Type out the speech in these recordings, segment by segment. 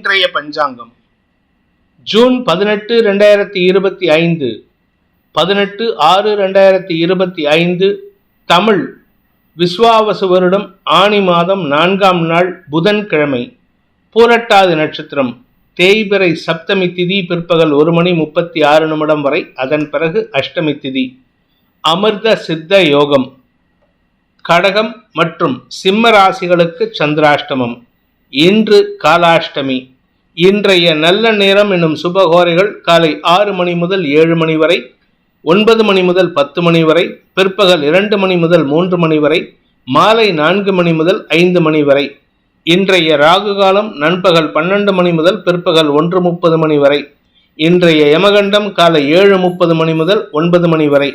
இன்றைய பஞ்சாங்கம் ஜூன் 18, 2025, 18/6/2025, தமிழ் விஸ்வாவசு வருடம் ஆனி மாதம் 4ஆம் நாள் புதன்கிழமை, பூரட்டாதி நட்சத்திரம், தேய்பிறை சப்தமி திதி பிற்பகல் 1:36 வரை, அதன் பிறகு அஷ்டமி திதி. அமிர்த சித்த யோகம். கடகம் மற்றும் சிம்ம ராசிகளுக்கு சந்திராஷ்டமம். இன்று காலாஷ்டமி. இன்றைய நல்ல நேரம் என்னும் சுபகோரைகள் காலை 6 மணி முதல் 7 மணி வரை, 9 மணி முதல் 10 மணி வரை, பிற்பகல் 2 மணி முதல் 3 மணி வரை, மாலை 4 மணி முதல் 5 மணி வரை. இன்றைய ராகு காலம் நண்பகல் 12 மணி முதல் பிற்பகல் 1:30 மணி வரை. இன்றைய யமகண்டம் காலை 7:30 மணி முதல் 9 மணி வரை.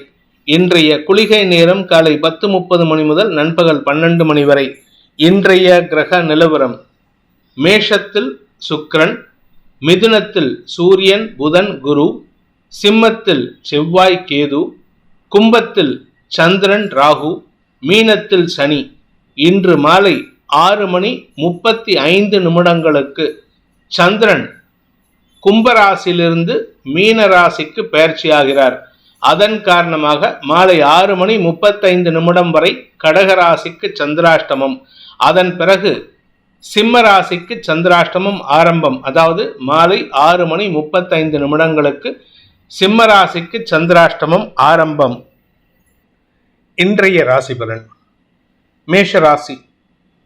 இன்றைய குளிகை நேரம் காலை 10:30 மணி முதல் நண்பகல் 12 மணி வரை. இன்றைய கிரக நிலவரம்: மேஷத்தில் சுக்கிரன், மிதுனத்தில் சூரியன், புதன், குரு, சிம்மத்தில் செவ்வாய், கேது, கும்பத்தில் சந்திரன், ராகு, மீனத்தில் சனி. இன்று மாலை 6:35 சந்திரன் கும்பராசியிலிருந்து மீன ராசிக்கு பயிற்சியாகிறார். அதன் காரணமாக மாலை 6:35 வரை கடகராசிக்கு சந்திராஷ்டமம். அதன் பிறகு சிம்ம ராசிக்கு சந்திராஷ்டமம் ஆரம்பம். அதாவது மாலை 6:35 சிம்ம ராசிக்கு சந்திராஷ்டமம் ஆரம்பம். இன்றைய ராசி பலன். மேஷ ராசி.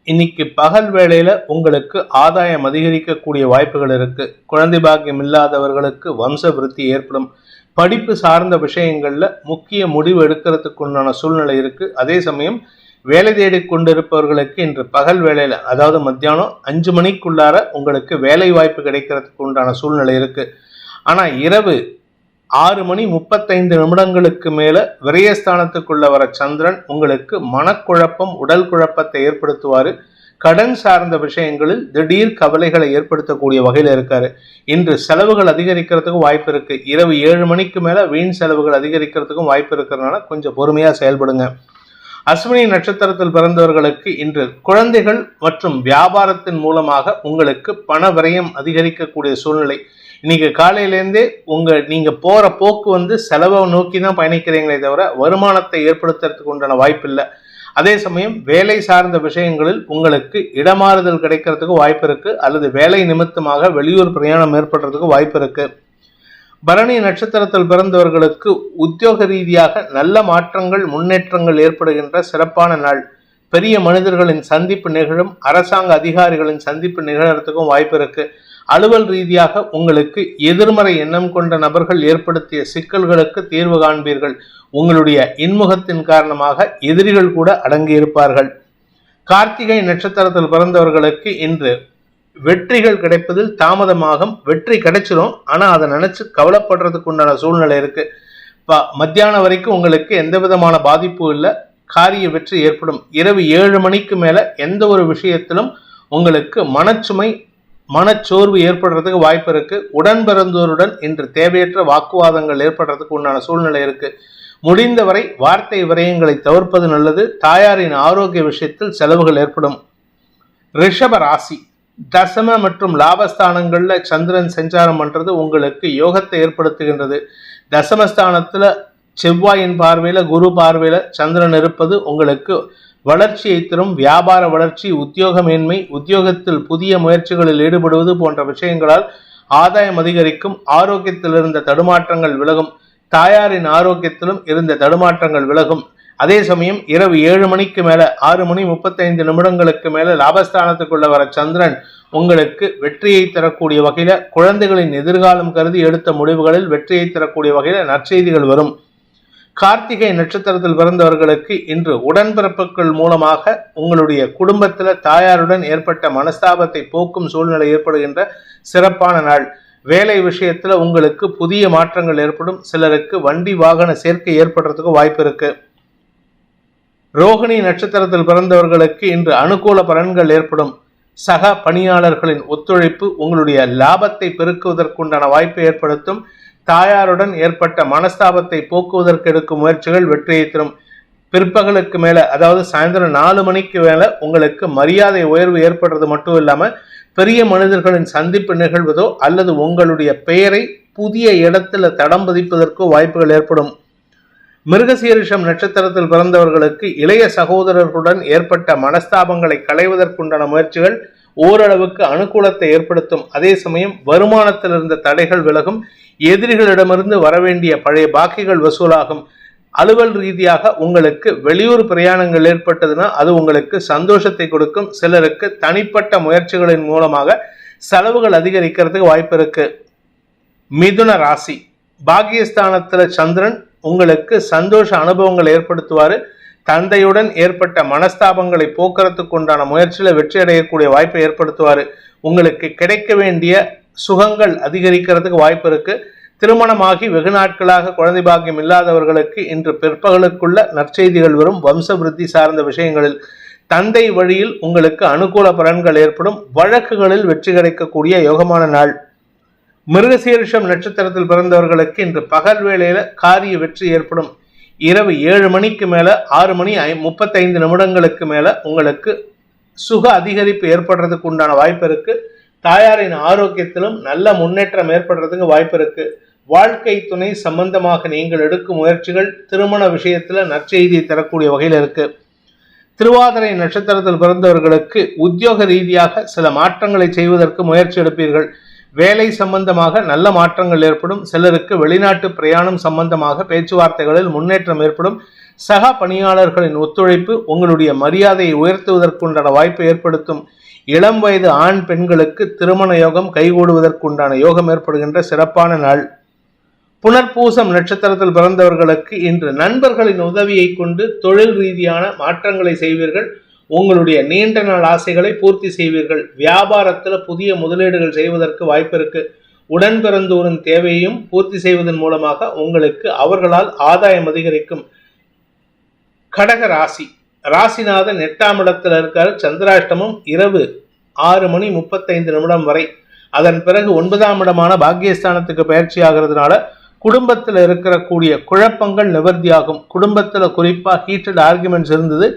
இன்னைக்கு பகல் வேளையில உங்களுக்கு ஆதாயம் அதிகரிக்கக்கூடிய வாய்ப்புகள் இருக்கு. குழந்தை பாக்கியம் இல்லாதவர்களுக்கு வம்ச விருத்தி ஏற்படும். படிப்பு சார்ந்த விஷயங்கள்ல முக்கிய முடிவு எடுக்கிறதுக்கு உண்டான சூழ்நிலை இருக்கு. அதே சமயம் வேலை தேடி கொண்டிருப்பவர்களுக்கு இன்று பகல் வேளையில, அதாவது மத்தியானம் 5 மணிக்குள்ளார உங்களுக்கு வேலை வாய்ப்பு கிடைக்கிறதுக்கு உண்டான சூழ்நிலை இருக்கு. ஆனா இரவு 6:35 மேல விரயஸ்தானத்துக்குள்ள வர சந்திரன் உங்களுக்கு மனக்குழப்பம், உடல் குழப்பத்தை ஏற்படுத்துவாரு. கடன் சார்ந்த விஷயங்களில் திடீர் கவலைகளை ஏற்படுத்தக்கூடிய வகையில் இருக்காரு. இன்று செலவுகள் அதிகரிக்கிறதுக்கும் வாய்ப்பு இருக்கு. இரவு 7 மணிக்கு மேல வீண் செலவுகள் அதிகரிக்கிறதுக்கும் வாய்ப்பு இருக்கிறதுனால கொஞ்சம் பொறுமையா செயல்படுங்க. அஸ்வினி நட்சத்திரத்தில் பிறந்தவர்களுக்கு இன்று குழந்தைகள் மற்றும் வியாபாரத்தின் மூலமாக உங்களுக்கு பண விரயம் அதிகரிக்கக்கூடிய சூழ்நிலை. இன்னைக்கு காலையிலேருந்தே நீங்க போற போக்கு செலவை நோக்கி தான் பயணிக்கிறீங்களே தவிர வருமானத்தை ஏற்படுத்துறதுக்கு உண்டான வாய்ப்பு இல்லை. அதே சமயம் வேலை சார்ந்த விஷயங்களில் உங்களுக்கு இடமாறுதல் கிடைக்கிறதுக்கு வாய்ப்பு இருக்கு, அல்லது வேலை நிமித்தமாக வெளியூர் பிரயாணம் ஏற்படுறதுக்கு வாய்ப்பு இருக்கு. பரணி நட்சத்திரத்தில் பிறந்தவர்களுக்கு உத்தியோக ரீதியாக நல்ல மாற்றங்கள், முன்னேற்றங்கள் ஏற்படுகின்ற சிறப்பான நாள். பெரிய மனிதர்களின் சந்திப்பு நிகழும். அரசாங்க அதிகாரிகளின் சந்திப்பு நிகழறதுக்கும் வாய்ப்பு இருக்கு. அலுவல் ரீதியாக உங்களுக்கு எதிர்மறை எண்ணம் கொண்ட நபர்கள் ஏற்படுத்திய சிக்கல்களுக்கு தீர்வு காண்பீர்கள். உங்களுடைய இன்முகத்தின் காரணமாக எதிரிகள் கூட அடங்கி இருப்பார்கள். கார்த்திகை நட்சத்திரத்தில் பிறந்தவர்களுக்கு இன்று வெற்றிகள் கிடைப்பதில் தாமதமாகும். வெற்றி கிடைச்சிடும், ஆனா அதை நினைச்சு கவலைப்படுறதுக்கு உண்டான சூழ்நிலை இருக்கு. மத்தியானம் வரைக்கும் உங்களுக்கு எந்த விதமான பாதிப்பும் இல்லை. காரிய வெற்றி ஏற்படும். இரவு 7 மணிக்கு மேல எந்த ஒரு விஷயத்திலும் உங்களுக்கு மனச்சோர்வு ஏற்படுறதுக்கு வாய்ப்பு இருக்கு. உடன் பிறந்தோருடன் இன்று தேவையற்ற வாக்குவாதங்கள் ஏற்படுறதுக்கு உண்டான சூழ்நிலை இருக்கு. முடிந்தவரை வார்த்தை விரயங்களை தவிர்ப்பது நல்லது. தாயாரின் ஆரோக்கிய விஷயத்தில் செலவுகள் ஏற்படும். ரிஷப ராசி. தசம மற்றும் லாபஸ்தானங்கள்ல சந்திரன் சஞ்சாரம் பண்றது உங்களுக்கு யோகத்தை ஏற்படுத்துகின்றது. தசமஸ்தானத்துல செவ்வாயின் பார்வையில, குரு பார்வையில சந்திரன் இருப்பது உங்களுக்கு வளர்ச்சியை தரும். வியாபார வளர்ச்சி, உத்தியோக மேன்மை, உத்தியோகத்தில் புதிய முயற்சிகளில் ஈடுபடுவது போன்ற விஷயங்களால் ஆதாயம் அதிகரிக்கும். ஆரோக்கியத்தில் இருந்த தடுமாற்றங்கள் விலகும். தாயாரின் ஆரோக்கியத்திலும் இருந்த தடுமாற்றங்கள் விலகும். அதே சமயம் இரவு 7 மணிக்கு மேல 6:35 மேல லாபஸ்தானத்துக்குள்ள வர சந்திரன் உங்களுக்கு வெற்றியை தரக்கூடிய வகையில, குழந்தைகளின் எதிர்காலம் கருதி எடுத்த முடிவுகளில் வெற்றியை தரக்கூடிய வகையில நற்செய்திகள் வரும். கார்த்திகை நட்சத்திரத்தில் பிறந்தவர்களுக்கு இன்று உடன்பிறப்புகள் மூலமாக உங்களுடைய குடும்பத்துல தாயாருடன் ஏற்பட்ட மனஸ்தாபத்தை போக்கும் சூழ்நிலை ஏற்படுகின்ற சிறப்பான நாள். வேலை விஷயத்துல உங்களுக்கு புதிய மாற்றங்கள் ஏற்படும். சிலருக்கு வண்டி வாகன சேர்க்கை ஏற்படுறதுக்கு வாய்ப்பு இருக்கு. ரோகிணி நட்சத்திரத்தில் பிறந்தவர்களுக்கு இன்று அனுகூல பலன்கள் ஏற்படும். சக பணியாளர்களின் ஒத்துழைப்பு உங்களுடைய லாபத்தை பெருக்குவதற்குண்டான வாய்ப்பை ஏற்படுத்தும். தாயாருடன் ஏற்பட்ட மனஸ்தாபத்தை போக்குவதற்கு எடுக்கும் முயற்சிகள் வெற்றியை தரும். பிற்பகலுக்கு மேல, அதாவது சாயந்தரம் 4 மணிக்கு மேல உங்களுக்கு மரியாதை உயர்வு ஏற்படுறது மட்டும் இல்லாம பெரிய மனிதர்களின் சந்திப்பு நிகழ்வதோ அல்லது உங்களுடைய பெயரை புதிய இடத்துல தடம் பதிப்பதற்கோ வாய்ப்புகள் ஏற்படும். மிருகசீரிஷம் நட்சத்திரத்தில் பிறந்தவர்களுக்கு இளைய சகோதரர்களுடன் ஏற்பட்ட மனஸ்தாபங்களை களைவதற்குண்டான முயற்சிகள் ஓரளவுக்கு அனுகூலத்தை ஏற்படுத்தும். அதே சமயம் வருமானத்தில் இருந்த தடைகள் விலகும். எதிரிகளிடமிருந்து வரவேண்டிய பழைய பாக்கிகள் வசூலாகும். அலுவல் ரீதியாக உங்களுக்கு வெளியூர் பிரயாணங்கள் ஏற்பட்டதுன்னா அது உங்களுக்கு சந்தோஷத்தை கொடுக்கும். சிலருக்கு தனிப்பட்ட முயற்சிகளின் மூலமாக செலவுகள் அதிகரிக்கிறதுக்கு வாய்ப்பு இருக்கு. மிதுன ராசி, பாக்கியஸ்தானத்துல சந்திரன் உங்களுக்கு சந்தோஷ அனுபவங்கள் ஏற்படுத்துவாரு. தந்தையுடன் ஏற்பட்ட மனஸ்தாபங்களை போக்குறதுக்கு உண்டான முயற்சியில வெற்றி அடையக்கூடிய வாய்ப்பை ஏற்படுத்துவாரு. உங்களுக்கு கிடைக்க வேண்டிய சுகங்கள் அதிகரிக்கிறதுக்கு வாய்ப்பு இருக்கு. திருமணமாகி வெகு நாட்களாக குழந்தை பாக்கியம் இல்லாதவர்களுக்கு இன்று பிற்பகலுக்குள்ள நற்செய்திகள் வரும். வம்ச விருத்தி சார்ந்த விஷயங்களில் தந்தை வழியில் உங்களுக்கு அனுகூல பலன்கள் ஏற்படும். வழக்குகளில் வெற்றி கிடைக்கக்கூடிய யோகமான நாள். மிருகசீரிஷம் நட்சத்திரத்தில் பிறந்தவர்களுக்கு இன்று பகல் வேளையில காரிய வெற்றி ஏற்படும். இரவு 7 மணிக்கு மேல 6:35 மேல உங்களுக்கு சுக அதிகரிப்பு ஏற்படுறதுக்கு உண்டான வாய்ப்பு இருக்கு. தாயாரின் ஆரோக்கியத்திலும் நல்ல முன்னேற்றம் ஏற்படுறதுக்கு வாய்ப்பு இருக்கு. வாழ்க்கை துணை சம்பந்தமாக நீங்கள் எடுக்கும் முயற்சிகள் திருமண விஷயத்துல நற்செய்தியை தரக்கூடிய வகையில் இருக்கு. திருவாதிரை நட்சத்திரத்தில் பிறந்தவர்களுக்கு உத்தியோக ரீதியாக சில மாற்றங்களை செய்வதற்கு முயற்சி எடுப்பீர்கள். வேலை சம்பந்தமாக நல்ல மாற்றங்கள் ஏற்படும். சிலருக்கு வெளிநாட்டு பிரயாணம் சம்பந்தமாக பேச்சுவார்த்தைகளில் முன்னேற்றம் ஏற்படும். சக பணியாளர்களின் ஒத்துழைப்பு உங்களுடைய மரியாதையை உயர்த்துவதற்குண்டான வாய்ப்பை ஏற்படுத்தும். இளம் வயது ஆண் பெண்களுக்கு திருமண யோகம் கைகூடுவதற்குண்டான யோகம் ஏற்படுகின்ற சிறப்பான நாள். புனர்பூசம் நட்சத்திரத்தில் பிறந்தவர்களுக்கு இன்று நண்பர்களின் உதவியை கொண்டு தொழில் ரீதியான மாற்றங்களை செய்வீர்கள். உங்களுடைய நீண்ட நாள் ஆசைகளை பூர்த்தி செய்வீர்கள். வியாபாரத்தில் புதிய முதலீடுகள் செய்வதற்கு வாய்ப்பு இருக்கு. உடன் பிறந்தோரின் தேவையையும் பூர்த்தி செய்வதன் மூலமாக உங்களுக்கு அவர்களால் ஆதாயம் அதிகரிக்கும். கடக ராசி, ராசிநாதன் 8ஆம் இடத்துல இருக்காரு. சந்திராஷ்டமம் இரவு 6:35 வரை. அதன் பிறகு 9ஆம் இடமான பாக்கியஸ்தானத்துக்கு பயிற்சி ஆகிறதுனால குடும்பத்தில் இருக்கக்கூடிய குழப்பங்கள் நிவர்த்தியாகும். குடும்பத்தில் குறிப்பா ஹீட்டட் ஆர்குமெண்ட்ஸ் இருந்தது,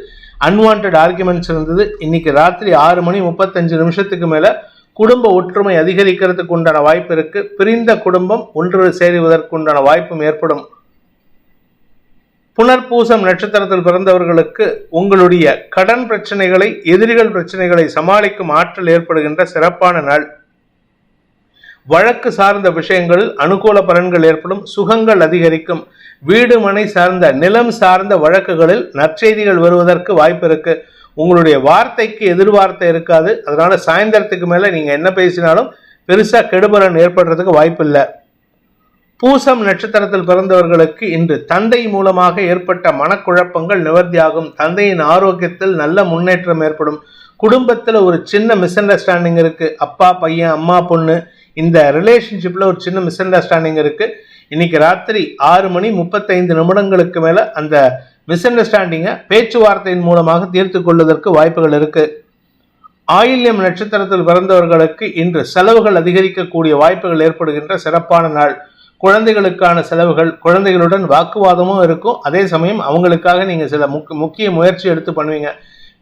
அன்வான்ட் ஆர்குமெண்ட்ஸ் இருந்தது. இன்னைக்கு ராத்திரி 6:35 மேல குடும்ப ஒற்றுமை அதிகரிக்கிறதுக்கு உண்டான வாய்ப்பு இருக்கு. பிரிந்த குடும்பம் ஒன்று சேருவதற்கு உண்டான வாய்ப்பும் ஏற்படும். புனர்பூசம் நட்சத்திரத்தில் பிறந்தவர்களுக்கு உங்களுடைய கடன் பிரச்சனைகளை, எதிரிகள் பிரச்சனைகளை சமாளிக்கும் ஆற்றல் ஏற்படுகின்ற சிறப்பான நாள். வழக்கு சார்ந்த விஷயங்களில் அனுகூல பலன்கள் ஏற்படும். சுகங்கள் அதிகரிக்கும். வீடு மனை சார்ந்த, நிலம் சார்ந்த வழக்குகளில் நற்செய்திகள் வருவதற்கு வாய்ப்பு இருக்கு. உங்களுடைய வார்த்தைக்கு எதிர்வார்த்தை இருக்காது. அதனால சாயந்தரத்துக்கு மேல நீங்க என்ன பேசினாலும் பெருசா கெடுபலன் ஏற்படுறதுக்கு வாய்ப்பு இல்லை. பூசம் நட்சத்திரத்தில் பிறந்தவர்களுக்கு இன்று தந்தை மூலமாக ஏற்பட்ட மனக்குழப்பங்கள் நிவர்த்தியாகும். தந்தையின் ஆரோக்கியத்தில் நல்ல முன்னேற்றம் ஏற்படும். குடும்பத்தில் ஒரு சின்ன மிஸ் அண்டர்ஸ்டாண்டிங் இருக்கு. அப்பா பையன், அம்மா பொண்ணு, இந்த ரிலேஷன்ஷிப்ல ஒரு சின்ன மிஸ் அண்டர்ஸ்டாண்டிங் இருக்கு. இன்னைக்கு ராத்திரி 6:35 மேல அந்த மிஸ் அண்டர்ஸ்டாண்டிங்கை பேச்சுவார்த்தையின் மூலமாக தீர்த்து கொள்வதற்கு வாய்ப்புகள் இருக்கு. ஆயில்யம் நட்சத்திரத்தில் பிறந்தவர்களுக்கு இன்று செலவுகள் அதிகரிக்கக்கூடிய வாய்ப்புகள் ஏற்படுகின்ற சிறப்பான நாள். குழந்தைகளுக்கான செலவுகள், குழந்தைகளுடன் வாக்குவாதமும் இருக்கும். அதே சமயம் அவங்களுக்காக நீங்க சில முக்கிய முயற்சி எடுத்து பண்ணுவீங்க.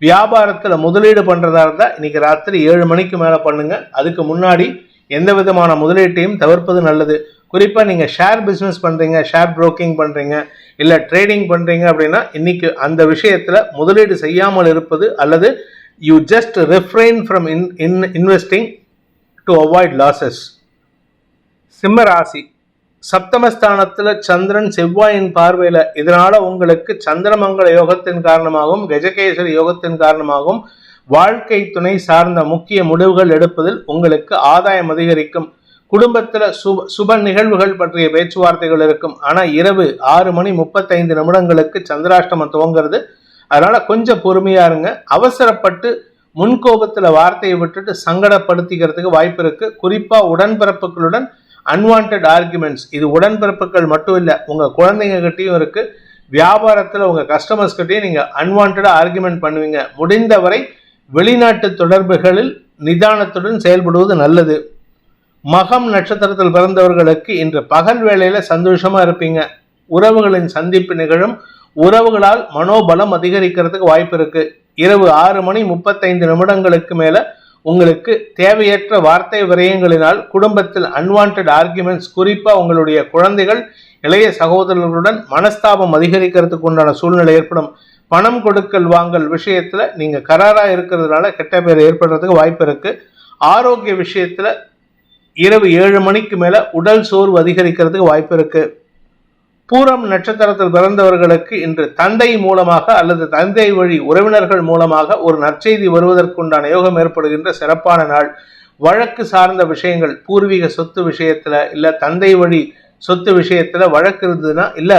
வியாபாரத்துல முதலீடு பண்றதா இருந்தா இன்னைக்கு ராத்திரி 7 மணிக்கு மேல பண்ணுங்க. அதுக்கு முன்னாடி எந்த விதமான முதலீட்டையும் தவிர்ப்பது நல்லது. குறிப்பா நீங்க ஷேர் பிசினஸ் பண்றீங்க, ஷேர் புரோக்கிங் பண்றீங்க, இல்ல ட்ரேடிங் பண்றீங்க அப்படின்னா இன்னைக்கு அந்த விஷயத்துல முதலீடு செய்யாமல் இருப்பது, அல்லது you just refrain from investing to avoid losses. சிம்ம ராசி, சப்தமஸ்தானத்துல சந்திரன் செவ்வாயின் பார்வையில, இதனால உங்களுக்கு சந்திரமங்கல யோகத்தின் காரணமாகவும் கஜகேசரி யோகத்தின் காரணமாகவும் வாழ்க்கை துணை சார்ந்த முக்கிய முடிவுகள் எடுப்பதில் உங்களுக்கு ஆதாயம் அதிகரிக்கும். குடும்பத்துல சுப நிகழ்வுகள் பற்றிய பேச்சுவார்த்தைகள் இருக்கும். ஆனா இரவு 6:35 சந்திராஷ்டமம் துவங்கிறது. அதனால கொஞ்சம் பொறுமையா இருங்க. அவசரப்பட்டு முன்கோபத்துல வார்த்தையை விட்டுட்டு சங்கடப்படுத்திக்கிறதுக்கு வாய்ப்பு இருக்கு. குறிப்பா உடன்பிறப்புகளுடன் அன்வான்ட் ஆர்குமெண்ட்ஸ், இது உடன்பிறப்புகள் மட்டும் இல்ல, உங்க குழந்தைங்க கிட்டையும் இருக்கு. வியாபாரத்துல உங்க கஸ்டமர்ஸ் கிட்டையும் நீங்க அன்வான்ட் ஆர்குமெண்ட் பண்ணுவீங்க. முடிந்தவரை வெளிநாட்டு தொடர்புகளில் நிதானத்துடன் செயல்படுவது நல்லது. மகம் நட்சத்திரத்தில் பிறந்தவர்களுக்கு இன்று பகல் வேளையில சந்தோஷமா இருப்பீங்க. உறவுகளின் சந்திப்பு நிகழும். உறவுகளால் மனோபலம் அதிகரிக்கிறதுக்கு வாய்ப்பு இருக்கு. இரவு 6:35 மேல உங்களுக்கு தேவையற்ற வார்த்தை விரயங்களினால் குடும்பத்தில் அன்வான்ட் ஆர்குமெண்ட்ஸ், குறிப்பா உங்களுடைய குழந்தைகள் இளைய சகோதரர்களுடன் மனஸ்தாபம் அதிகரிக்கிறதுக்கு உண்டான சூழ்நிலை ஏற்படும். பணம் கொடுக்கல் வாங்கல் விஷயத்துல நீங்க கராரா இருக்கிறதுனால கெட்ட பேர் ஏற்படுறதுக்கு வாய்ப்பு இருக்கு. ஆரோக்கிய விஷயத்துல இரவு 7 மணிக்கு மேல உடல் சோர்வு அதிகரிக்கிறதுக்கு வாய்ப்பு இருக்கு. பூரம் நட்சத்திரத்தில் பிறந்தவர்களுக்கு இன்று தந்தை மூலமாக அல்லது தந்தை வழி உறவினர்கள் மூலமாக ஒரு நற்செய்தி வருவதற்குண்டான யோகம் ஏற்படுகின்ற சிறப்பான நாள். வழக்கு சார்ந்த விஷயங்கள், பூர்வீக சொத்து விஷயத்துல இல்ல தந்தை வழி சொத்து விஷயத்துல வழக்கு இருந்ததுன்னா, இல்ல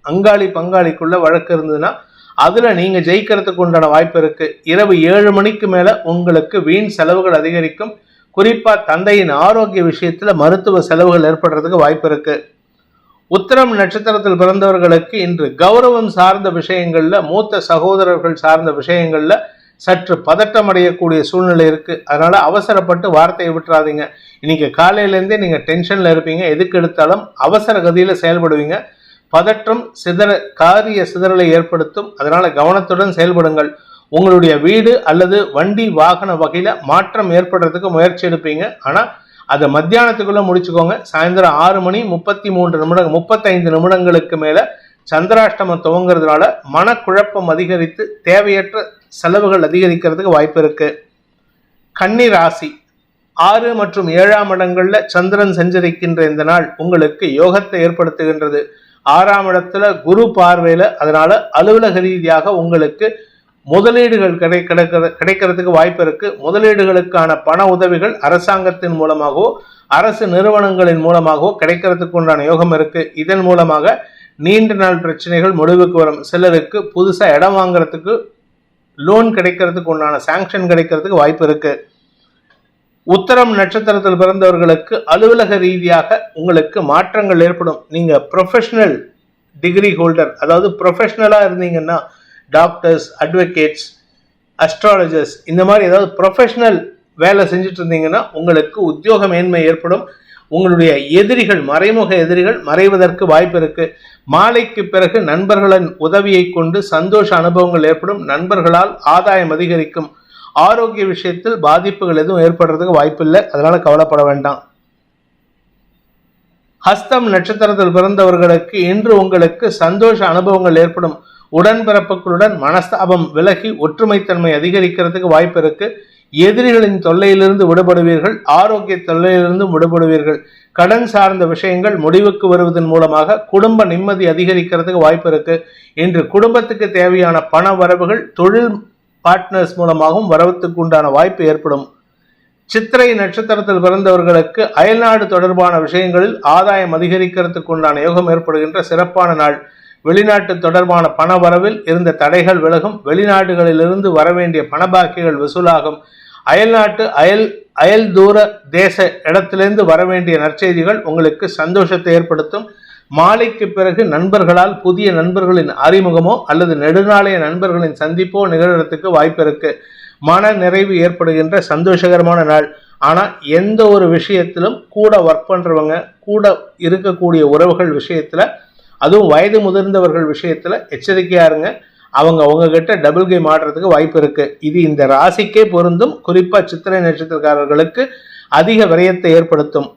அங்காளி பங்காளிக்குள்ள வழக்கு இருந்ததுன்னா அதுல நீங்க ஜெயிக்கிறதுக்கு உண்டான வாய்ப்பு இருக்கு. இரவு 7 மணிக்கு மேல உங்களுக்கு வீண் செலவுகள் அதிகரிக்கும். குறிப்பா தந்தையின் ஆரோக்கிய விஷயத்துல மருத்துவ செலவுகள் ஏற்படுறதுக்கு வாய்ப்பு இருக்கு. உத்திரம் நட்சத்திரத்தில் பிறந்தவர்களுக்கு இன்று கௌரவம் சார்ந்த விஷயங்கள்ல, மூத்த சகோதரர்கள் சார்ந்த விஷயங்கள்ல சற்று பதட்டம் அடையக்கூடிய சூழ்நிலை இருக்கு. அதனால அவசரப்பட்டு வார்த்தையை விட்டுறாதீங்க. இன்னைக்கு காலையிலேருந்தே நீங்க டென்ஷன்ல இருப்பீங்க. எதுக்கு எடுத்தாலும் அவசர கதியில செயல்படுவீங்க. பதற்றம் காரிய சிதறலை ஏற்படுத்தும். அதனால கவனத்துடன் செயல்படுங்கள். உங்களுடைய வீடு அல்லது வண்டி வாகன வகையில மாற்றம் ஏற்படுறதுக்கு முயற்சி எடுப்பீங்க. ஆனா அதை மத்தியானத்துக்குள்ள முடிச்சுக்கோங்க. சாயந்தரம் 6:35 நிமிடங்களுக்கு மேல சந்திராஷ்டமம் துவங்கிறதுனால மனக்குழப்பம் அதிகரித்து தேவையற்ற செலவுகள் அதிகரிக்கிறதுக்கு வாய்ப்பு இருக்கு. கன்னி ராசி 6 மற்றும் 7ஆம் இடங்கள்ல சந்திரன் சஞ்சரிக்கின்ற இந்த நாள் உங்களுக்கு யோகத்தை ஏற்படுத்துகின்றது. 6ஆம் இடத்துல குரு பார்வையில, அதனால அலுவலக ரீதியாக உங்களுக்கு முதலீடுகள் கிடைக்கிறதுக்கு வாய்ப்பு இருக்கு. முதலீடுகளுக்கான பண உதவிகள் அரசாங்கத்தின் மூலமாகவோ அரசு நிறுவனங்களின் மூலமாகவோ கிடைக்கிறதுக்கு உண்டான யோகம் இருக்கு. இதன் மூலமாக நீண்ட நாள் பிரச்சனைகள் முடிவுக்கு வரும். சிலருக்கு புதுசா இடம் வாங்குறதுக்கு லோன் கிடைக்கிறதுக்கு உண்டான சாங்ஷன் கிடைக்கிறதுக்கு வாய்ப்பு இருக்கு. உத்தரம் நட்சத்திரத்தில் பிறந்தவர்களுக்கு அலுவலக ரீதியாக உங்களுக்கு மாற்றங்கள் ஏற்படும். நீங்க ப்ரொஃபஷனல் டிகிரி ஹோல்டர், அதாவது ப்ரொஃபஷனலா இருந்தீங்கன்னா டாக்டர்ஸ், அட்வொகேட்ஸ், அஸ்ட்ராலஜர்ஸ், இந்த மாதிரி ஏதாவது ப்ரொஃபஷனல் வேலை செஞ்சுட்டு இருந்தீங்கன்னா உங்களுக்கு உத்தியோக மேன்மை ஏற்படும். உங்களுடைய எதிரிகள், மறைமுக எதிரிகள் மறைவதற்கு வாய்ப்பு இருக்கு. மாலைக்கு பிறகு நண்பர்களின் உதவியை கொண்டு சந்தோஷ அனுபவங்கள் ஏற்படும். நண்பர்களால் ஆதாயம் அதிகரிக்கும். ஆரோக்கிய விஷயத்தில் பாதிப்புகள் எதுவும் ஏற்படுறதுக்கு வாய்ப்பு இல்லை. அதனால கவலைப்பட வேண்டாம். ஹஸ்தம் நட்சத்திரத்தில் பிறந்தவர்களுக்கு இன்று உங்களுக்கு சந்தோஷ அனுபவங்கள் ஏற்படும். உடன்பிறப்புகளுடன் மனஸ்தாபம் விலகி ஒற்றுமைத்தன்மை அதிகரிக்கிறதுக்கு வாய்ப்பு இருக்கு. எதிரிகளின் தொல்லையிலிருந்து விடுபடுவீர்கள். ஆரோக்கிய தொல்லையிலிருந்து விடுபடுவீர்கள். கடன் சார்ந்த விஷயங்கள் முடிவுக்கு வருவதன் மூலமாக குடும்ப நிம்மதி அதிகரிக்கிறதுக்கு வாய்ப்பு இருக்கு. இன்று குடும்பத்துக்கு தேவையான பண வரவுகள் தொழில் பார்ட்னர்ஸ் மூலமாகவும் வரவுக்கு உண்டான வாய்ப்பு ஏற்படும். சித்திரை நட்சத்திரத்தில் பிறந்தவர்களுக்கு அயல்நாடு தொடர்பான விஷயங்களில் ஆதாயம் அதிகரிக்கிறதுக்கு உண்டான யோகம் ஏற்படுகின்ற சிறப்பான நாள். வெளிநாட்டு தொடர்பான பண வரவில் இருந்த தடைகள் விலகும். வெளிநாடுகளிலிருந்து வரவேண்டிய பணபாக்கிகள் வசூலாகும். அயல்நாட்டு அயல் தூர தேச இடத்திலிருந்து வரவேண்டிய நற்செய்திகள் உங்களுக்கு சந்தோஷத்தை ஏற்படுத்தும். மாலைக்கு பிறகு நண்பர்களால் புதிய நண்பர்களின் அறிமுகமோ அல்லது நெடுநாளைய நண்பர்களின் சந்திப்போ நிகழ்றதுக்கு வாய்ப்பு இருக்கு. மன நிறைவு ஏற்படுகின்ற சந்தோஷகரமான நாள். ஆனா எந்த ஒரு விஷயத்திலும் கூட ஒர்க் பண்றவங்க, கூட இருக்கக்கூடிய உறவுகள் விஷயத்துல, அதுவும் வயது முதிர்ந்தவர்கள் விஷயத்துல எச்சரிக்கையா இருங்க. அவங்க உங்ககிட்ட டபுள் கேம் ஆடுறதுக்கு வாய்ப்பு இருக்கு. இது இந்த ராசிக்கே பொருந்தும். குறிப்பா சித்திரை நட்சத்திரக்காரர்களுக்கு அதிக விரயத்தை ஏற்படுத்தும்.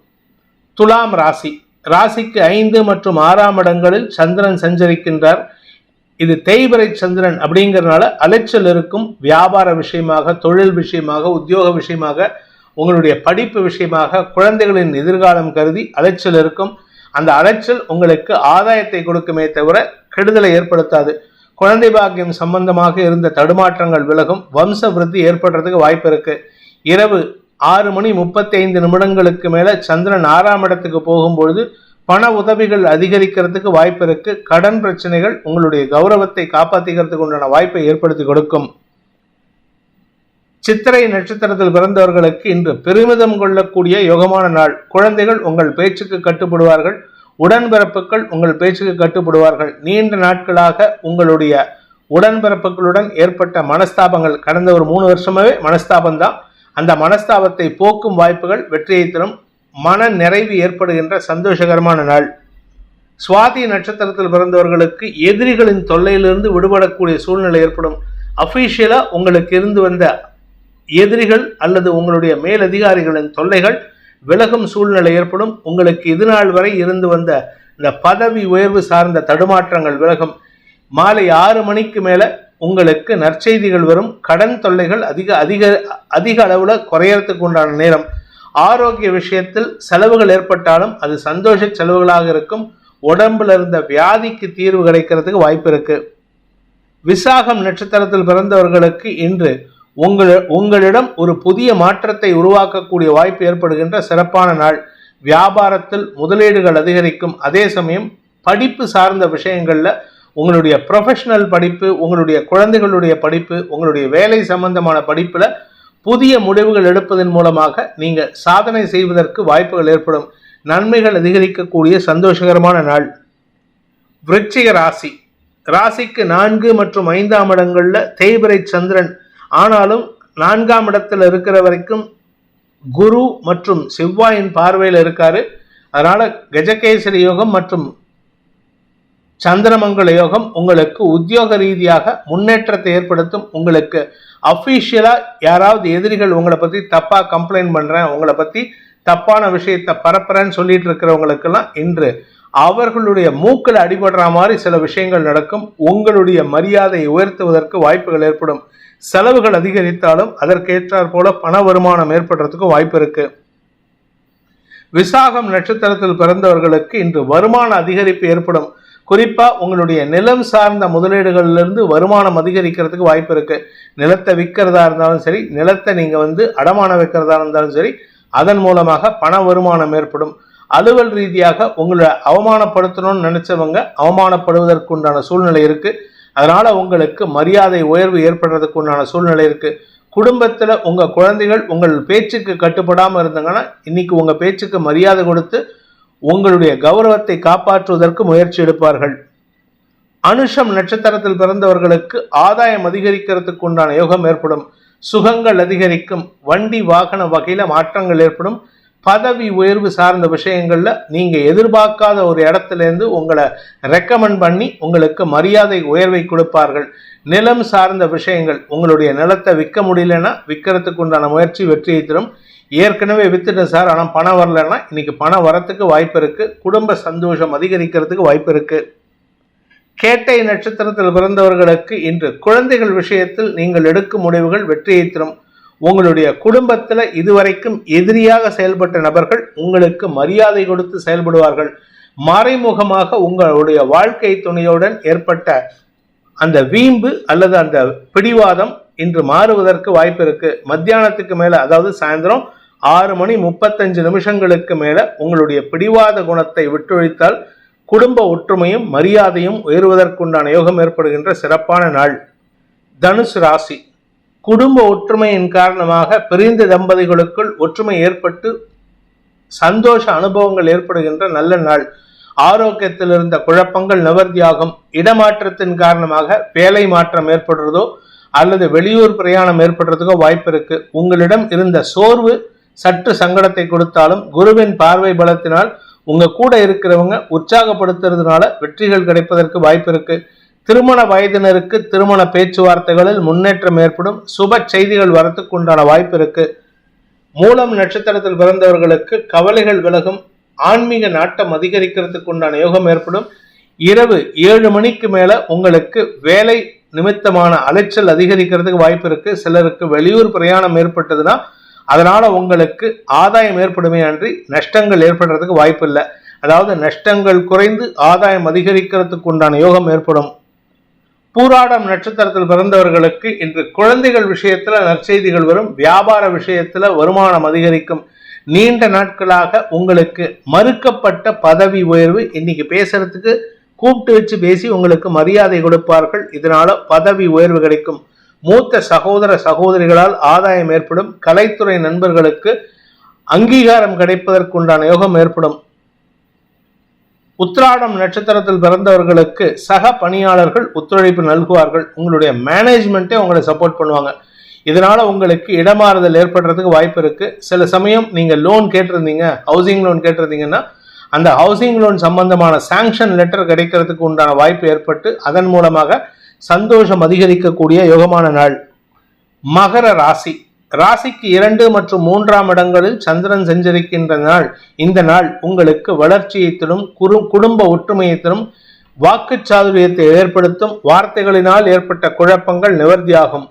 துலாம் ராசி, ராசிக்கு 5 மற்றும் 6ஆம் இடங்களில் சந்திரன் சஞ்சரிக்கின்றார். இது தேய்பிறை சந்திரன் அப்படிங்கிறதுனால அலைச்சல் இருக்கும். வியாபார விஷயமாக, தொழில் விஷயமாக, உத்தியோக விஷயமாக, உங்களுடைய படிப்பு விஷயமாக, குழந்தைகளின் எதிர்காலம் கருதி அலைச்சல் இருக்கும். அந்த அலைச்சல் உங்களுக்கு ஆதாயத்தை கொடுக்குமே தவிர கெடுதலை ஏற்படுத்தாது. குழந்தை பாக்கியம் சம்பந்தமாக இருந்த தடுமாற்றங்கள் விலகும். வம்ச விருத்தி ஏற்படுறதுக்கு வாய்ப்பு இருக்கு. இரவு 6:35 மேல சந்திரன் 6ஆம் இடத்துக்கு போகும்பொழுது பண உதவிகள் அதிகரிக்கிறதுக்கு வாய்ப்பு இருக்கு. கடன் பிரச்சனைகள் உங்களுடைய கௌரவத்தை காப்பாற்றிக்கிறதுக்கு உண்டான வாய்ப்பை ஏற்படுத்தி கொடுக்கும். சித்திரை நட்சத்திரத்தில் பிறந்தவர்களுக்கு இன்று பெருமிதம் கொள்ளக்கூடிய யோகமான நாள். குழந்தைகள் உங்கள் பேச்சுக்கு கட்டுப்படுவார்கள். உடன்பிறப்புகள் உங்கள் பேச்சுக்கு கட்டுப்படுவார்கள். நீண்ட நாட்களாக உங்களுடைய உடன்பிறப்புகளுடன் ஏற்பட்ட மனஸ்தாபங்கள், கடந்த ஒரு 3 வருஷமாவே மனஸ்தாபம் தான். அந்த மனஸ்தாபத்தை போக்கும் வாய்ப்புகள் வெற்றியை தரும். மன நிறைவு ஏற்படுகின்ற சந்தோஷகரமான நாள். சுவாதி நட்சத்திரத்தில் பிறந்தவர்களுக்கு எதிரிகளின் தொல்லையிலிருந்து விடுபடக்கூடிய சூழ்நிலை ஏற்படும். அபிஷியலா உங்களுக்கு இருந்து வந்த எதிரிகள் அல்லது உங்களுடைய மேலதிகாரிகளின் தொல்லைகள் விலகும் சூழ்நிலை ஏற்படும். உங்களுக்கு இது நாள் வரை இருந்து வந்த இந்த பதவி உயர்வு சார்ந்த தடுமாற்றங்கள் விலகும். மாலை 6 மணிக்கு மேல உங்களுக்கு நற்செய்திகள் வரும். கடன் தொல்லைகள் அதிக அளவுல குறையறதுக்கு உண்டான நேரம். ஆரோக்கிய விஷயத்தில் செலவுகள் ஏற்பட்டாலும் அது சந்தோஷ செலவுகளாக இருக்கும். உடம்புல இருந்த வியாதிக்கு தீர்வு கிடைக்கிறதுக்கு வாய்ப்பு இருக்கு. விசாகம் நட்சத்திரத்தில் பிறந்தவர்களுக்கு இன்று உங்களிடம் ஒரு புதிய மாற்றத்தை உருவாக்கக்கூடிய வாய்ப்பு ஏற்படுகின்ற சிறப்பான நாள். வியாபாரத்தில் முதலீடுகள் அதிகரிக்கும். அதே சமயம் படிப்பு சார்ந்த விஷயங்கள்ல உங்களுடைய ப்ரொஃபஷனல் படிப்பு, உங்களுடைய குழந்தைகளுடைய படிப்பு, உங்களுடைய வேலை சம்பந்தமான படிப்புல புதிய முடிவுகள் எடுப்பதன் மூலமாக நீங்க சாதனை செய்வதற்கு வாய்ப்புகள் ஏற்படும். நன்மைகள் அதிகரிக்கக்கூடிய சந்தோஷகரமான நாள். விருச்சிக ராசி. ராசிக்கு 4 மற்றும் 5ஆம் இடங்கள்ல தேய்பிறை சந்திரன். ஆனாலும் 4ஆம் இடத்துல இருக்கிற வரைக்கும் குரு மற்றும் செவ்வாயின் பார்வையில் இருக்காரு. அதனால கஜகேசரி யோகம் மற்றும் சந்திரமங்கல யோகம் உங்களுக்கு உத்தியோக ரீதியாக முன்னேற்றத்தை ஏற்படுத்தும். உங்களுக்கு அபிஷியலா யாராவது எதிரிகள் உங்களை பத்தி தப்பா கம்ப்ளைண்ட் பண்றேன், உங்களை பத்தி தப்பான விஷயத்தை பரப்புறேன்னு சொல்லிட்டு இருக்கிறவங்களுக்கெல்லாம் இன்று அவர்களுடைய மூக்கில் அடிபடுற மாதிரி சில விஷயங்கள் நடக்கும். உங்களுடைய மரியாதையை உயர்த்துவதற்கு வாய்ப்புகள் ஏற்படும். செலவுகள் அதிகரித்தாலும் அதற்கேற்றாற் போல பண வருமானம் ஏற்படுறதுக்கு வாய்ப்பு இருக்கு. விசாகம் நட்சத்திரத்தில் பிறந்தவர்களுக்கு இன்று வருமான அதிகரிப்பு ஏற்படும். குறிப்பா உங்களுடைய நிலம் சார்ந்த முதலீடுகளிலிருந்து வருமானம் அதிகரிக்கிறதுக்கு வாய்ப்பு இருக்கு. நிலத்தை விற்கிறதா இருந்தாலும் சரி, நிலத்தை நீங்க அடமான வைக்கிறதா இருந்தாலும் சரி, அதன் மூலமாக பண வருமானம் ஏற்படும். அலுவல் ரீதியாக உங்களை அவமானப்படுத்தணும்னு நினைச்சவங்க அவமானப்படுவதற்கு உண்டான சூழ்நிலை இருக்கு. அதனால உங்களுக்கு மரியாதை உயர்வு ஏற்படுறதுக்கு உண்டான சூழ்நிலை இருக்கு. குடும்பத்துல உங்க குழந்தைகள் உங்கள் பேச்சுக்கு கட்டுப்படாம இருந்தாங்கன்னா இன்னைக்கு உங்க பேச்சுக்கு மரியாதை கொடுத்து உங்களுடைய கௌரவத்தை காப்பாற்றுவதற்கு முயற்சி எடுப்பார்கள். அனுஷம் நட்சத்திரத்தில் பிறந்தவர்களுக்கு ஆதாயம் அதிகரிக்கிறதுக்கு உண்டான யோகம் ஏற்படும். சுகங்கள் அதிகரிக்கும். வண்டி வாகன வகையில மாற்றங்கள் ஏற்படும். பதவி உயர்வு சார்ந்த விஷயங்கள்ல நீங்க எதிர்பார்க்காத ஒரு இடத்துல இருந்து உங்களை ரெக்கமெண்ட் பண்ணி உங்களுக்கு மரியாதை உயர்வை கொடுப்பார்கள். நிலம் சார்ந்த விஷயங்கள், உங்களுடைய நிலத்தை விற்க முடியலன்னா விற்கிறதுக்கு உண்டான முயற்சி வெற்றியை தரும். ஏற்கனவே வித்துட்டேன் சார், ஆனால் பணம் வரலன்னா இன்னைக்கு பணம் வரத்துக்கு வாய்ப்பு இருக்கு. குடும்ப சந்தோஷம் அதிகரிக்கிறதுக்கு வாய்ப்பு இருக்கு. கேட்டை நட்சத்திரத்தில் பிறந்தவர்களுக்கு இன்று குழந்தைகள் விஷயத்தில் நீங்கள் எடுக்கும் முடிவுகள் வெற்றியை தரும். உங்களுடைய குடும்பத்தில் இதுவரைக்கும் எதிரியாக செயல்பட்ட நபர்கள் உங்களுக்கு மரியாதை கொடுத்து செயல்படுவார்கள். மறைமுகமாக உங்களுடைய வாழ்க்கை துணையுடன் ஏற்பட்ட அந்த வீம்பு அல்லது அந்த பிடிவாதம் இன்று மாறுவதற்கு வாய்ப்பு இருக்கு. மத்தியானத்துக்கு மேல, அதாவது சாயந்தரம் 6:35 மேல உங்களுடைய பிடிவாத குணத்தை விட்டொழித்தால் குடும்ப ஒற்றுமையும் மரியாதையும் உயர்வதற்குண்டான யோகம் ஏற்படுகின்ற சிறப்பான நாள். தனுசு ராசி. குடும்ப ஒற்றுமையின் காரணமாக பிரிந்த தம்பதிகளுக்குள் ஒற்றுமை ஏற்பட்டு சந்தோஷ அனுபவங்கள் ஏற்படுகின்ற நல்ல நாள். ஆரோக்கியத்தில் இருந்த குழப்பங்கள் நிவர்த்தியாகும். இடமாற்றத்தின் காரணமாக வேலை மாற்றம் ஏற்படுறதோ அல்லது வெளியூர் பிரயாணம் ஏற்படுறதுக்கோ வாய்ப்பு இருக்கு. உங்களிடம் இருந்த சோர்வு சற்று சங்கடத்தை கொடுத்தாலும் குருவின் பார்வை பலத்தினால் உங்க கூட இருக்கிறவங்க உற்சாகப்படுத்துறதுனால வெற்றிகள் கிடைப்பதற்கு வாய்ப்பு இருக்கு. திருமண வயதினருக்கு திருமண பேச்சுவார்த்தைகளில் முன்னேற்றம் ஏற்படும். சுப செய்திகள் வரத்துக்கு உண்டான வாய்ப்பு இருக்கு. மூலம் நட்சத்திரத்தில் பிறந்தவர்களுக்கு கவலைகள் விலகும். ஆன்மீக நாட்டம் அதிகரிக்கிறதுக்கு உண்டான யோகம் ஏற்படும். இரவு 7 மணிக்கு மேல உங்களுக்கு வேலை நிமித்தமான அலைச்சல் அதிகரிக்கிறதுக்கு வாய்ப்பு இருக்கு. சிலருக்கு வெளியூர் பிரயாணம் ஏற்பட்டதுன்னா அதனால உங்களுக்கு ஆதாயம் ஏற்படுமே அன்றி நஷ்டங்கள் ஏற்படுறதுக்கு வாய்ப்பு இல்லை. அதாவது நஷ்டங்கள் குறைந்து ஆதாயம் அதிகரிக்கிறதுக்கு உண்டான யோகம் ஏற்படும். பூராடம் நட்சத்திரத்தில் பிறந்தவர்களுக்கு இன்று குழந்தைகள் விஷயத்துல நற்செய்திகள் வரும். வியாபார விஷயத்துல வருமானம் அதிகரிக்கும். நீண்ட நாட்களாக உங்களுக்கு மறுக்கப்பட்ட பதவி உயர்வு இன்னைக்கு பேசுறதுக்கு கூப்பிட்டு வச்சு பேசி உங்களுக்கு மரியாதை கொடுப்பார்கள். இதனால பதவி உயர்வு கிடைக்கும். மூத்த சகோதர சகோதரிகளால் ஆதாயம் ஏற்படும். கலைத்துறை நண்பர்களுக்கு அங்கீகாரம் கிடைப்பதற்குண்டான யோகம் ஏற்படும். உத்திராடம் நட்சத்திரத்தில் பிறந்தவர்களுக்கு சக பணியாளர்கள் ஒத்துழைப்பு நல்குவார்கள். உங்களுடைய மேனேஜ்மெண்ட்டே உங்களை சப்போர்ட் பண்ணுவாங்க. இதனால உங்களுக்கு இடமாறுதல் ஏற்படுறதுக்கு வாய்ப்பு இருக்கு. சில சமயம் நீங்க லோன் கேட்டிருந்தீங்க, ஹவுசிங் லோன் கேட்டிருந்தீங்கன்னா அந்த ஹவுசிங் லோன் சம்பந்தமான சாங்ஷன் லெட்டர் கிடைக்கிறதுக்கு உண்டான வாய்ப்பு ஏற்பட்டு அதன் மூலமாக சந்தோஷம் அதிகரிக்கக்கூடிய யோகமான நாள். மகர ராசி. ராசிக்கு 2 மற்றும் 3ஆம் இடங்களில் சந்திரன் சஞ்சரிக்கின்ற நாள். இந்த நாள் உங்களுக்கு வளர்ச்சியை தரும், குடும்ப ஒற்றுமையை தரும், வாக்கு சாதுரியத்தை ஏற்படுத்தும். வார்த்தைகளினால் ஏற்பட்ட குழப்பங்கள் நிவர்த்தியாகும்.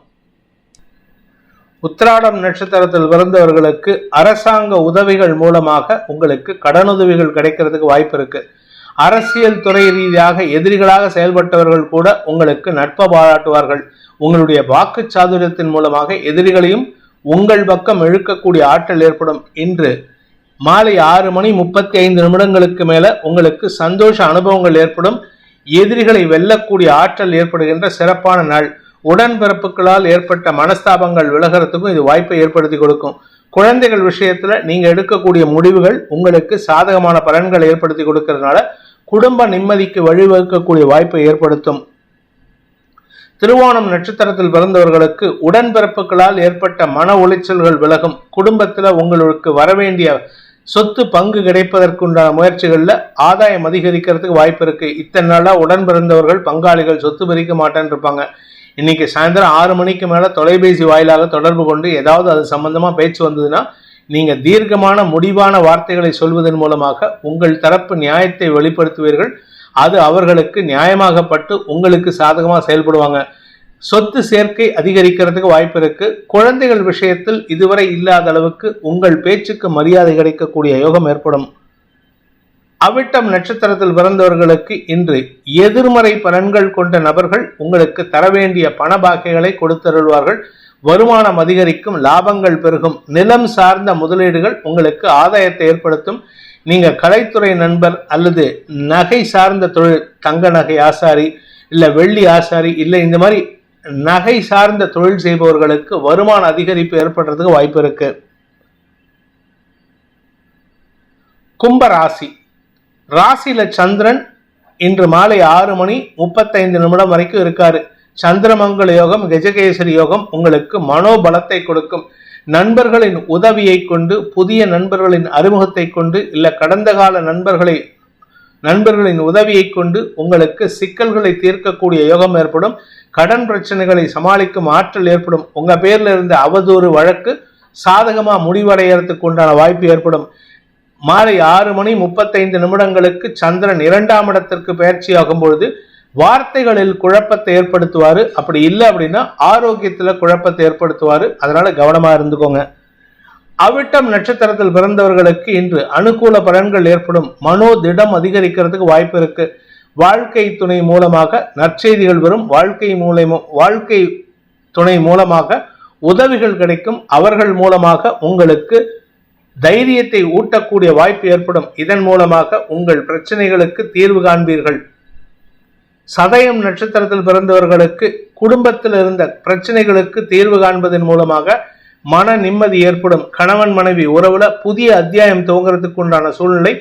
உத்திராடம் நட்சத்திரத்தில் பிறந்தவர்களுக்கு அரசாங்க உதவிகள் மூலமாக உங்களுக்கு கடனுதவிகள் கிடைக்கிறதுக்கு வாய்ப்பு இருக்கு. அரசியல் துறை ரீதியாக எதிரிகளாக செயல்பட்டவர்கள் கூட உங்களுக்கு நட்பை பாராட்டுவார்கள். உங்களுடைய வாக்கு சாதுரியத்தின் மூலமாக எதிரிகளையும் உங்கள் பக்கம் இழுக்கக்கூடிய ஆற்றல் ஏற்படும். இன்று மாலை 6:35 மேல உங்களுக்கு சந்தோஷ அனுபவங்கள் ஏற்படும். எதிரிகளை வெல்லக்கூடிய ஆற்றல் ஏற்படுகின்ற சிறப்பான நாள். உடன்பிறப்புகளால் ஏற்பட்ட மனஸ்தாபங்கள் விலகிறதுக்கும் இது வாய்ப்பை ஏற்படுத்தி கொடுக்கும். குழந்தைகள் விஷயத்துல நீங்க எடுக்கக்கூடிய முடிவுகள் உங்களுக்கு சாதகமான பலன்களை ஏற்படுத்தி கொடுக்கறதுனால குடும்ப நிம்மதிக்கு வழிவகுக்கக்கூடிய வாய்ப்பை ஏற்படுத்தும். திருவோணம் நட்சத்திரத்தில் பிறந்தவர்களுக்கு உடன்பிறப்புகளால் ஏற்பட்ட மன உளைச்சல்கள் விலகும். குடும்பத்துல உங்களுக்கு வரவேண்டிய சொத்து பங்கு கிடைப்பதற்குண்டான முயற்சிகள்ல ஆதாயம் அதிகரிக்கிறதுக்கு வாய்ப்பு இருக்கு. இத்தனை நாளா உடன் பிறந்தவர்கள் பங்காளிகள் சொத்து பிரிக்க மாட்டேன்னு இருப்பாங்க. இன்னைக்கு சாயந்தரம் 6 மணிக்கு மேல தொலைபேசி வாயிலாக தொடர்பு கொண்டு ஏதாவது அது சம்பந்தமா பேச்சு வந்ததுன்னா நீங்க தீர்க்கமான முடிவான வார்த்தைகளை சொல்வதன் மூலமாக உங்கள் தரப்பு நியாயத்தை வெளிப்படுத்துவீர்கள். அது அவர்களுக்கு நியாயமாகப்பட்டு உங்களுக்கு சாதகமாக செயல்படுவாங்க. சொத்து சேர்க்கை அதிகரிக்கிறதுக்கு வாய்ப்பு இருக்கு. குழந்தைகள் விஷயத்தில் இதுவரை இல்லாத அளவுக்கு உங்கள் பேச்சுக்கு மரியாதை கிடைக்கக்கூடிய யோகம் ஏற்படும். அவிட்டம் நட்சத்திரத்தில் பிறந்தவர்களுக்கு இன்று எதிர்மறை பலன்கள் கொண்ட நபர்கள் உங்களுக்கு தர வேண்டிய பண பாக்கிகளை கொடுத்தருள்வார்கள். வருமானம் அதிகரிக்கும், லாபங்கள் பெருகும். நிலம் சார்ந்த முதலீடுகள் உங்களுக்கு ஆதாயத்தை ஏற்படுத்தும். நீங்க கலைத்துறை நண்பர் அல்லது நகை சார்ந்த தொழில், தங்க நகை ஆசாரி இல்ல வெள்ளி ஆசாரி இல்ல இந்த மாதிரி நகை சார்ந்த தொழில் செய்பவர்களுக்கு வருமான அதிகரிப்பு ஏற்படுறதுக்கு வாய்ப்பு இருக்கு. கும்பராசி. ராசியில சந்திரன் இன்று மாலை 6:35 வரைக்கும் இருக்காரு. சந்திரமங்கல யோகம், கஜகேசரி யோகம் உங்களுக்கு மனோபலத்தை கொடுக்கும். நண்பர்களின் உதவியை கொண்டு, புதிய நண்பர்களின் அறிமுகத்தை கொண்டு இல்ல கடந்த கால நண்பர்களின் உதவியை கொண்டு உங்களுக்கு சிக்கல்களை தீர்க்கக்கூடிய யோகம் ஏற்படும். கடன் பிரச்சனைகளை சமாளிக்கும் ஆற்றல் ஏற்படும். உங்க பேர்ல இருந்த அவதூறு வழக்கு சாதகமா முடிவடைகிறதுக்கு உண்டான வாய்ப்பு ஏற்படும். மாலை 6:35 சந்திரன் 2ஆம் இடத்திற்கு பயிற்சி ஆகும் பொழுது வார்த்தைகளில் குழப்பத்தை ஏற்படுத்துவாரு. அப்படி இல்லை அப்படின்னா ஆரோக்கியத்துல குழப்பத்தை ஏற்படுத்துவாரு. அதனால கவனமா இருந்துக்கோங்க. அவிட்டம் நட்சத்திரத்தில் பிறந்தவர்களுக்கு இன்று அனுகூல பலன்கள் ஏற்படும். மனோ திடம் அதிகரிக்கிறதுக்கு வாய்ப்பு இருக்கு. வாழ்க்கை துணை மூலமாக நற்செய்திகள் வரும். வாழ்க்கை துணை மூலமாக உதவிகள் கிடைக்கும். அவர்கள் மூலமாக உங்களுக்கு தைரியத்தை ஊட்டக்கூடிய வாய்ப்பு ஏற்படும். இதன் மூலமாக உங்கள் பிரச்சனைகளுக்கு தீர்வு காண்பீர்கள். சதயம் நட்சத்திரத்தில் பிறந்தவர்களுக்கு குடும்பத்தில் இருந்த பிரச்சனைகளுக்கு தீர்வு காண்பதன் மூலமாக மன நிம்மதி ஏற்படும். கணவன் மனைவி உறவுல புதிய அத்தியாயம் துவங்குறதுக்கு உண்டான சூழ்நிலை.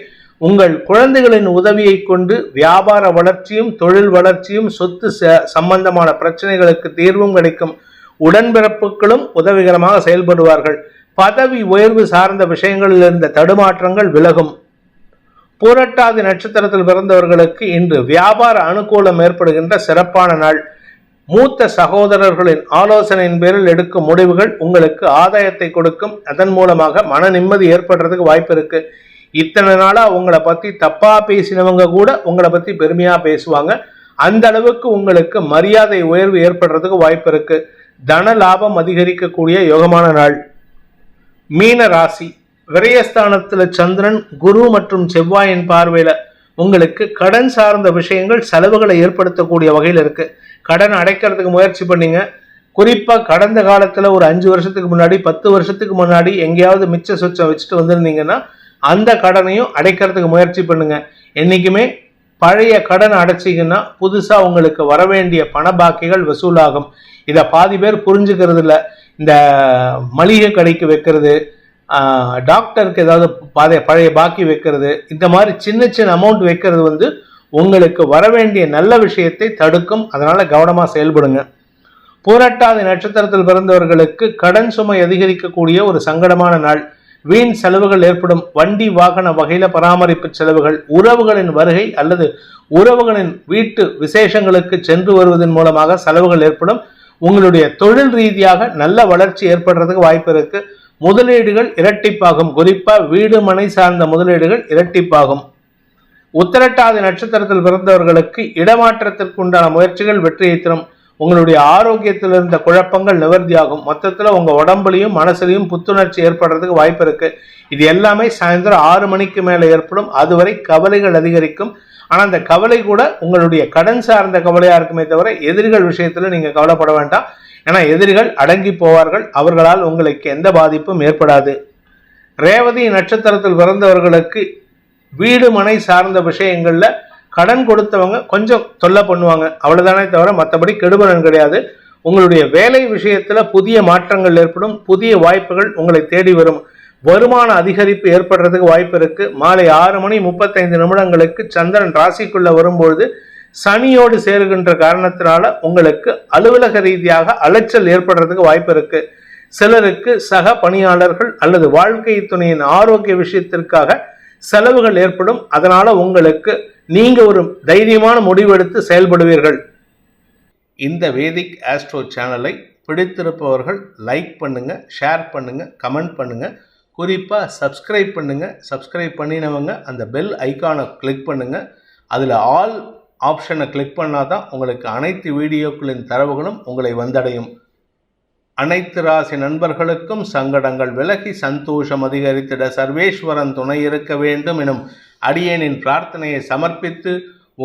உங்கள் குழந்தைகளின் உதவியை கொண்டு வியாபார வளர்ச்சியும் தொழில் வளர்ச்சியும் சொத்து சம்பந்தமான பிரச்சனைகளுக்கு தீர்வும் கிடைக்கும். உடன்பிறப்புகளும் உதவிகரமாக செயல்படுவார்கள். பதவி உயர்வு சார்ந்த விஷயங்களில் இருந்த தடுமாற்றங்கள் விலகும். பூரட்டாதி நட்சத்திரத்தில் பிறந்தவர்களுக்கு இன்று வியாபார அனுகூலம் ஏற்படுகின்ற சிறப்பான நாள். மூத்த சகோதரர்களின் ஆலோசனையின் பேரில் எடுக்கும் முடிவுகள் உங்களுக்கு ஆதாயத்தை கொடுக்கும். அதன் மூலமாக மன நிம்மதி ஏற்படுறதுக்கு வாய்ப்பு இருக்கு. இத்தனை நாளா உங்களை பத்தி தப்பா பேசினவங்க கூட உங்களை பத்தி பெருமையா பேசுவாங்க. அந்த அளவுக்கு உங்களுக்கு மரியாதை உயர்வு ஏற்படுறதுக்கு வாய்ப்பு இருக்கு. தன லாபம் அதிகரிக்கக்கூடிய யோகமான நாள். மீன ராசி. விரயஸ்தானத்துல சந்திரன், குரு மற்றும் செவ்வாயின் பார்வையில உங்களுக்கு கடன் சார்ந்த விஷயங்கள் செலவுகளை ஏற்படுத்தக்கூடிய வகையில் இருக்கு. கடன் அடைக்கிறதுக்கு முயற்சி பண்ணீங்க. குறிப்பா கடந்த காலத்துல ஒரு 5 வருஷத்துக்கு முன்னாடி 10 வருஷத்துக்கு முன்னாடி எங்கேயாவது மிச்ச சொச்சம் வச்சுட்டு வந்திருந்தீங்கன்னா அந்த கடனையும் அடைக்கிறதுக்கு முயற்சி பண்ணுங்க. என்னைக்குமே பழைய கடன் அடைச்சிங்கன்னா புதுசா உங்களுக்கு வரவேண்டிய பண பாக்கிகள் வசூலாகும். இதை பாதி பேர் புரிஞ்சுக்கிறது இல்லை. இந்த மளிகை கடைக்கு வைக்கிறது, டாக்டருக்கு ஏதாவது பழைய பாக்கி வைக்கிறது, இந்த மாதிரி சின்ன சின்ன அமௌண்ட் வைக்கிறது உங்களுக்கு வரவேண்டிய நல்ல விஷயத்தை தடுக்கும். அதனால கவனமா செயல்படுங்க. பூரட்டாதி நட்சத்திரத்தில் பிறந்தவர்களுக்கு கடன் சுமை அதிகரிக்கக்கூடிய ஒரு சங்கடமான நாள். வீண் செலவுகள் ஏற்படும். வண்டி வாகன வகையில பராமரிப்பு செலவுகள், உறவுகளின் வருகை அல்லது உறவுகளின் வீட்டு விசேஷங்களுக்கு சென்று வருவதன் மூலமாக செலவுகள் ஏற்படும். உங்களுடைய தொழில் ரீதியாக நல்ல வளர்ச்சி ஏற்படுறதுக்கு வாய்ப்பு இருக்கு. முதலீடுகள் இரட்டிப்பாகும். குறிப்பா வீடு மனை சார்ந்த முதலீடுகள் இரட்டிப்பாகும். உத்திரட்டாதி நட்சத்திரத்தில் பிறந்தவர்களுக்கு இடமாற்றத்திற்கு உண்டான முயற்சிகள் வெற்றியை தரும். உங்களுடைய ஆரோக்கியத்தில் இருந்த குழப்பங்கள் நிவர்த்தியாகும். மொத்தத்துல உங்க உடம்புலையும் மனசுலையும் புத்துணர்ச்சி ஏற்படுறதுக்கு வாய்ப்பு இருக்கு. இது எல்லாமே சாயந்தரம் 6 மணிக்கு மேல ஏற்படும். அதுவரை கவலைகள் அதிகரிக்கும். ஆனா அந்த கவலை கூட உங்களுடைய கடன் சார்ந்த கவலையா இருக்குமே தவிர எதிரிகள் விஷயத்துல நீங்க கவலைப்பட வேண்டாம். ஏன்னா எதிரிகள் அடங்கி போவார்கள். அவர்களால் உங்களுக்கு எந்த பாதிப்பும் ஏற்படாது. ரேவதி நட்சத்திரத்தில் பிறந்தவர்களுக்கு வீடு மனை சார்ந்த விஷயங்கள்ல கடன் கொடுத்தவங்க கொஞ்சம் தொல்லை பண்ணுவாங்க, அவ்வளவுதானே தவிர மற்றபடி கெடுபலன் கிடையாது. உங்களுடைய வேலை விஷயத்துல புதிய மாற்றங்கள் ஏற்படும். புதிய வாய்ப்புகள் உங்களை தேடி வரும். வருமான அதிகரிப்பு ஏற்படுறதுக்கு வாய்ப்பு இருக்கு. மாலை 6:35 சந்திரன் ராசிக்குள்ள வரும்பொழுது சனியோடு சேருகின்ற காரணத்தினால உங்களுக்கு அலுவலக ரீதியாக அலைச்சல் ஏற்படுறதுக்கு வாய்ப்பு இருக்கு. சிலருக்கு சக பணியாளர்கள் அல்லது வாழ்க்கை துணையின் ஆரோக்கிய விஷயத்திற்காக செலவுகள் ஏற்படும். அதனால உங்களுக்கு நீங்க ஒரு தைரியமான முடிவெடுத்து செயல்படுவீர்கள். இந்த வேதிக் ஆஸ்ட்ரோ சேனலை பிடித்திருப்பவர்கள் லைக் பண்ணுங்க, ஷேர் பண்ணுங்க, கமெண்ட் பண்ணுங்க. குறிப்பா சப்ஸ்கிரைப் பண்ணுங்க. சப்ஸ்கிரைப் பண்ணினவங்க அந்த பெல் ஐக்கானை கிளிக் பண்ணுங்க. அதுல ஆல் ஆப்ஷனை கிளிக் பண்ணாதான் உங்களுக்கு அனைத்து வீடியோக்களின் தரவுகளும் உங்களை வந்தடையும். அனைத்து ராசி நண்பர்களுக்கும் சங்கடங்கள் விலகி சந்தோஷம் அதிகரித்திட சர்வேஸ்வரன் துணை இருக்க வேண்டும் எனும் அடியேனின் பிரார்த்தனையை சமர்ப்பித்து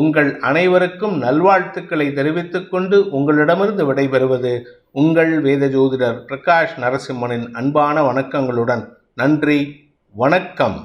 உங்கள் அனைவருக்கும் நல்வாழ்த்துக்களை தெரிவித்துக் கொண்டு உங்களிடமிருந்து விடைபெறுவது உங்கள் வேத ஜோதிடர் பிரகாஷ் நரசிம்மனின் அன்பான வணக்கங்களுடன். நன்றி, வணக்கம்.